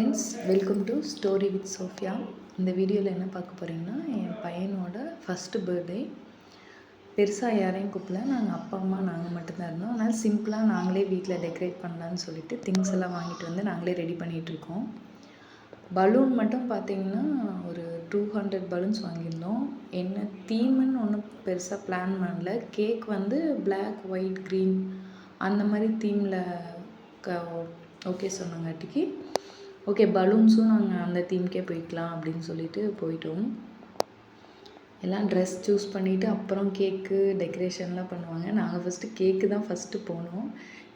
Friends, welcome to story with Sophia. இந்த வீடியோவில் என்ன பார்க்க போகிறீங்கன்னா, என் பையனோட ஃபஸ்ட்டு பர்த்டே. பெருசாக யாரையும் கூப்பிடல, நாங்கள் அப்பா அம்மா நாங்கள் மட்டும்தான் இருந்தோம். அதனால் சிம்பிளாக நாங்களே வீட்டில் டெக்கரேட் பண்ணலான்னு சொல்லிட்டு திங்ஸ் எல்லாம் வாங்கிட்டு வந்து நாங்களே ரெடி பண்ணிகிட்ருக்கோம். பலூன் மட்டும் பார்த்திங்கன்னா ஒரு 200 பலூன்ஸ் வாங்கியிருந்தோம். என்ன தீமுன்னு ஒன்றும் பெருசாக பிளான் பண்ணல. கேக் வந்து பிளாக், ஒயிட், க்ரீன் அந்த மாதிரி தீமில் ஓகே சொன்னங்காட்டிக்கு ஓகே பலூன்ஸும் நாங்கள் அந்த தீம்க்கே போய்க்கலாம் அப்படின்னு சொல்லிட்டு போயிட்டோம். எல்லாம் ட்ரெஸ் சூஸ் பண்ணிவிட்டு அப்புறம் கேக்கு டெக்கரேஷன்லாம் பண்ணுவாங்க. நாங்கள் ஃபஸ்ட்டு கேக்கு தான் ஃபஸ்ட்டு போனோம்.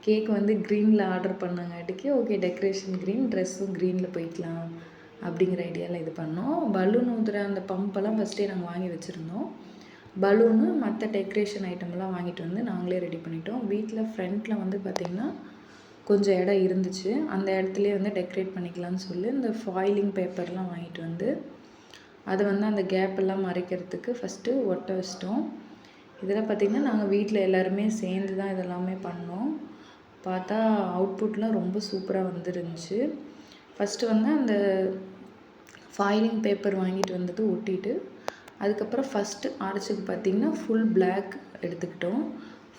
கேக் வந்து க்ரீனில் ஆர்டர் பண்ணங்காட்டிக்கு ஓகே டெக்கரேஷன் க்ரீன், ட்ரெஸ்ஸும் க்ரீனில் போய்க்கலாம் அப்படிங்கிற ஐடியாவில் இது பண்ணோம். பலூன் ஊதுற அந்த பம்பெல்லாம் ஃபஸ்ட்டே நாங்கள் வாங்கி வச்சுருந்தோம். பலூனு மற்ற டெக்கரேஷன் ஐட்டம்லாம் வாங்கிட்டு வந்து நாங்களே ரெடி பண்ணிட்டோம். வீட்டில் ஃப்ரண்ட்டில் வந்து பார்த்திங்கன்னா கொஞ்சம் இடம் இருந்துச்சு. அந்த இடத்துலையே வந்து டெக்கரேட் பண்ணிக்கலாம்னு சொல்லி இந்த ஃபாயிலிங் பேப்பர்லாம் வாங்கிட்டு வந்து அதை வந்து அந்த கேப்பெல்லாம் மறைக்கிறதுக்கு ஃபஸ்ட்டு ஒட்ட வச்சிட்டோம். இதில் பார்த்திங்கன்னா நாங்கள் வீட்டில் எல்லாருமே சேர்ந்து தான் இதெல்லாமே பண்ணோம். பார்த்தா அவுட்புட்லாம் ரொம்ப சூப்பராக வந்துருந்துச்சு. ஃபஸ்ட்டு வந்து அந்த ஃபாயிலிங் பேப்பர் வாங்கிட்டு வந்துட்டு ஒட்டிட்டு அதுக்கப்புறம் ஃபஸ்ட்டு ஆர்ச்சுக்கு பார்த்திங்கன்னா ஃபுல் பிளாக் எடுத்துக்கிட்டோம்.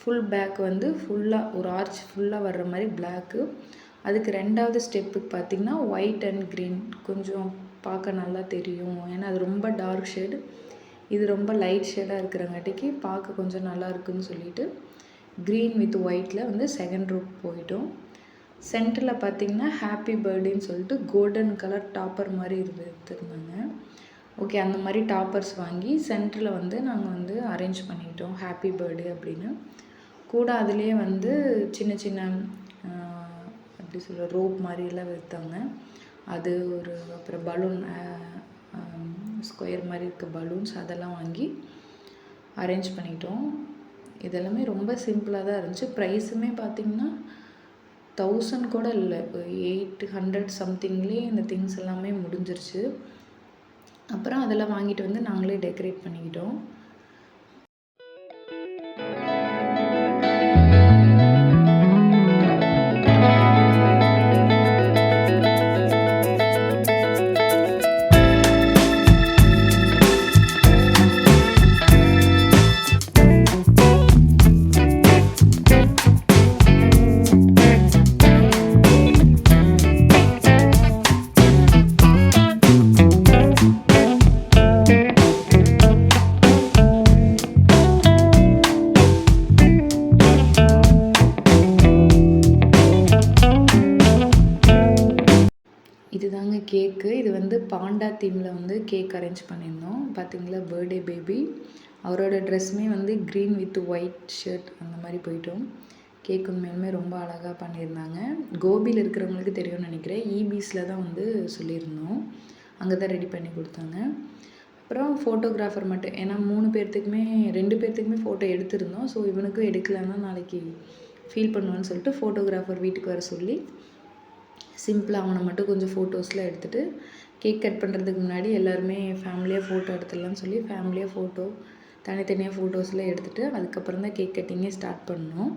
ஃபுல் பேக் வந்து ஃபுல்லாக ஒரு ஆர்ச் ஃபுல்லாக வர்ற மாதிரி பிளாக்கு. அதுக்கு ரெண்டாவது ஸ்டெப்புக்கு பார்த்திங்கன்னா ஒயிட் அண்ட் க்ரீன் கொஞ்சம் பார்க்க நல்லா தெரியும். ஏன்னா அது ரொம்ப டார்க் ஷேடு, இது ரொம்ப லைட் ஷேடாக இருக்கிறங்காட்டிக்கு பார்க்க கொஞ்சம் நல்லா இருக்குதுன்னு சொல்லிட்டு க்ரீன் வித் ஒயிட்டில் வந்து செகண்ட் ரூப் போயிட்டோம். சென்டரில் பார்த்திங்கன்னா ஹாப்பி பர்த்டேன்னு சொல்லிட்டு கோல்டன் கலர் டாப்பர் மாதிரி எடுத்துருந்தாங்க. ஓகே அந்த மாதிரி டாப்பர்ஸ் வாங்கி சென்டரில் வந்து நாங்கள் வந்து அரேஞ்ச் பண்ணிட்டோம் ஹாப்பி பர்த்டே அப்படின்னு. கூட அதுலேயே வந்து சின்ன சின்ன எப்படி சொல்கிற ரோப் மாதிரியெல்லாம் வைத்தாங்க. அது ஒரு அப்புறம் பலூன் ஸ்கொயர் மாதிரி இருக்க பலூன்ஸ் அதெல்லாம் வாங்கி அரேஞ்ச் பண்ணிட்டோம். இதெல்லாமே ரொம்ப சிம்பிளாக தான் இருந்துச்சு. ப்ரைஸுமே பார்த்திங்கன்னா 1000 கூட இல்லை, 800 சம்திங்லேயே இந்த திங்ஸ் எல்லாமே முடிஞ்சிருச்சு. அப்புறம் அதெல்லாம் வாங்கிட்டு வந்து நாங்களே டெக்கரேட் பண்ணிக்கிட்டோம். இதுதாங்க கேக்கு. இது வந்து பாண்டா தீமில் வந்து கேக் அரேஞ்ச் பண்ணியிருந்தோம். பார்த்திங்களா பர்த்டே பேபி, அவரோட ட்ரெஸ்ஸுமே வந்து க்ரீன் வித் ஒயிட் ஷர்ட் அந்த மாதிரி போயிட்டோம். கேக் உண்மையுமே ரொம்ப அழகாக பண்ணியிருந்தாங்க. கோபியில் இருக்கிறவங்களுக்கு தெரியும்னு நினைக்கிறேன். ஈபிஸில் தான் வந்து சொல்லியிருந்தோம், அங்கே தான் ரெடி பண்ணி கொடுத்தாங்க. அப்புறம் ஃபோட்டோகிராஃபர் மட்டும், ஏன்னா 2 பேர்த்துக்குமே ஃபோட்டோ எடுத்திருந்தோம். ஸோ இவனுக்கும் எடுக்கலான்னா நாளைக்கு ஃபீல் பண்ணுவான்னு சொல்லிட்டு ஃபோட்டோகிராஃபர் வீட்டுக்கு வர சொல்லி சிம்பிளாக அவனை மட்டும் கொஞ்சம் ஃபோட்டோஸ்லாம் எடுத்துகிட்டு கேக் கட் பண்ணுறதுக்கு முன்னாடி எல்லாருமே ஃபேமிலியாக ஃபோட்டோ எடுத்துடலான்னு சொல்லி ஃபேமிலியாக ஃபோட்டோ தனித்தனியாக ஃபோட்டோஸ்லாம் எடுத்துகிட்டு அதுக்கப்புறம் தான் கேக் கட்டிங்கே ஸ்டார்ட் பண்ணோம்.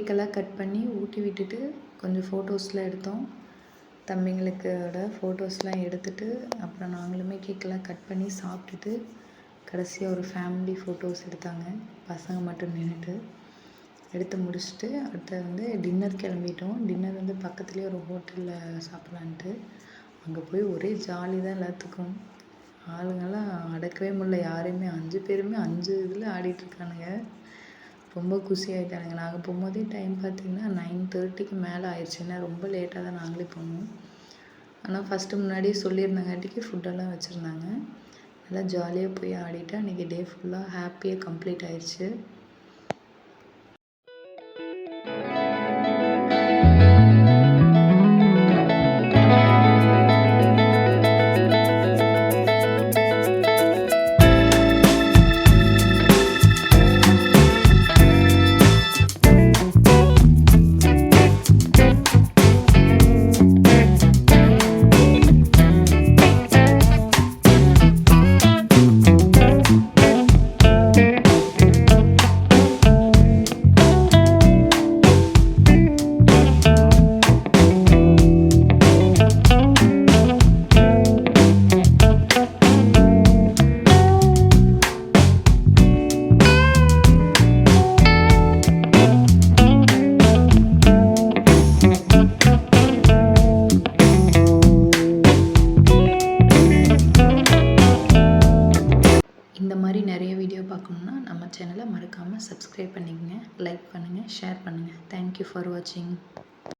கேக்கெல்லாம் கட் பண்ணி ஊட்டி விட்டுட்டு கொஞ்சம் ஃபோட்டோஸ்லாம் எடுத்தோம். தம்பிங்களுக்கோட ஃபோட்டோஸ்லாம் எடுத்துட்டு அப்புறம் நாங்களுமே கேக்கெல்லாம் கட் பண்ணி சாப்பிட்டுட்டு கடைசியாக ஒரு ஃபேமிலி ஃபோட்டோஸ் எடுத்தாங்க. பசங்க மட்டும் நின்றுட்டு எடுத்து முடிச்சுட்டு அடுத்து டின்னர் கிளம்பிட்டோம். டின்னர் பக்கத்துலேயே ஒரு ஹோட்டலில் சாப்பிட்லான்ட்டு அங்கே போய் ஒரே ஜாலி தான் எல்லாத்துக்கும். ஆளுங்கெல்லாம் அடக்கவே முடியல. யாரையுமே 5 பேருமே 5 இதில் ஆடிட்டுருக்கானுங்க. ரொம்ப குஷி ஆகிட்டானுங்க. நாங்கள் போகும்போதே டைம் பார்த்திங்கன்னா 9:30க்கு மேலே ஆயிடுச்சு. ஏன்னா ரொம்ப லேட்டாக தான் நாங்களே போனோம். ஆனால் ஃபஸ்ட்டு முன்னாடியே சொல்லியிருந்தங்காட்டிக்கு ஃபுட்டெல்லாம் வச்சுருந்தாங்க. நல்லா ஜாலியாக போய் ஆடிட்டு அன்றைக்கி டே ஃபுல்லாக ஹாப்பியாக கம்ப்ளீட் ஆயிடுச்சு. இந்த மாதிரி நிறைய வீடியோ பார்க்கணுன்னா நம்ம சேனலை மறக்காமல் சப்ஸ்கிரைப் பண்ணிக்கங்க, லைக் பண்ணுங்கள், ஷேர் பண்ணுங்கள். தேங்க்யூ ஃபார் வாட்சிங்.